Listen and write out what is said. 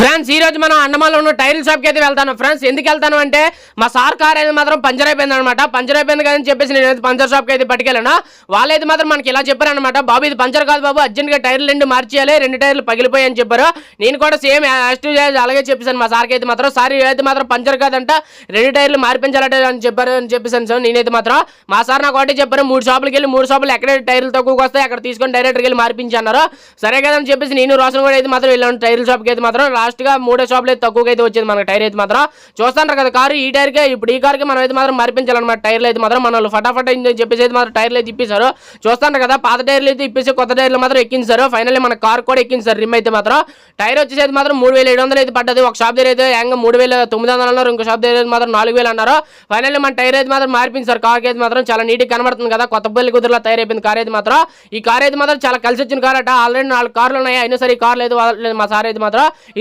Friends ఈ రోజు మనం అండమాన్లో ఉన్న టైర్ షాప్కి అయితే వెళ్తాను ఫ్రెండ్స్. ఎందుకు వెళ్తాను అంటే మా సార్ కార్ అయితే మాత్రం పంచర్ అయిపోయింది అనమాట. పంచర్ అయిపోయింది కదా అని చెప్పేసి నేను పంచర్ షాప్కి అయితే పట్టుకెళ్ళాను. వాళ్ళైతే మాత్రం మనకి ఇలా చెప్పారు అనమాట, బాబు ఇది పంచర్ కాదు బాబు, అర్జెంట్గా టైర్లు 2 మార్చేయాలి, 2 టైర్లు పగిలిపోయి అని చెప్పారు. నేను కూడా సేమ్ అలాగే చెప్పేసాను మా సార్కి అయితే మాత్రం. సార్ అయితే మాత్రం పంచర్ కాదంట 2 టైర్లు మార్పించాలట అని చెప్పేసాను సార్. నేనైతే మాత్రం మా సార్ నాకు ఒకటి చెప్పారు, 3 షాపులకి వెళ్ళి 3 షాపులు ఎక్కడ టైర్లు తక్కువకి వస్తాయి అక్కడ తీసుకొని డైరెక్ట్గా వెళ్ళి మార్పించి అన్నారు. సరే కదా అని చెప్పేసి నేను రోషన్ కూడా అయితే మాత్రం వెళ్ళాను టైర్ల షాప్కి అయితే మాత్రం. లాస్ట్ గా 3 షాపులు అయితే తక్కువగా అయితే వచ్చింది మనకి టైర్ అయితే మాత్రం. చూస్తాంటారు కదా కారు ఈ టైర్కే, ఇప్పుడు ఈ కార్కి మనం అయితే మాత్రం మార్పించాలన్నమాట టైర్లు అయితే మాత్రం. మన వాళ్ళు ఫటాఫట్ అని చెప్పేసి అయితే మాత్రం టైర్లు అయితే ఇప్పించారు. చూస్తాంటారు కదా పాత టైర్లు అయితే ఇప్పేసి కొత్త టైర్లు మాత్రం ఎక్కించారు. ఫైనల్లీ మన కార్ కూడా ఎక్కించారు రిమ్ అయితే మాత్రం. టైర్ వచ్చేసి అయితే మాత్రం 3700 అయితే పడ్డది. ఒక షాప్ దగ్గర అయితే ఏంగా 3900 అన్నారు, ఇంకో షాప్ దగ్గర మాత్రం 4000 అన్నారు. ఫైనల్లీ మన టైర్ అయితే మాత్రం మార్పించారు కార్కి అయితే మాత్రం. చాలా నీట్గా కనబడుతుంది కదా, కొత్త బల్లి కుదురులా తయారు అయిపోయింది కార్ అయితే మాత్రం. ఈ కార్ అయితే మాత్రం చాలా కలిసి వచ్చిన కార్ అట. ఆల్రెడీ 4 కార్లు ఉన్నాయి, అయినా సరే ఈ కార్ లేదు మా సార్ అయితే మాత్రం. ఇది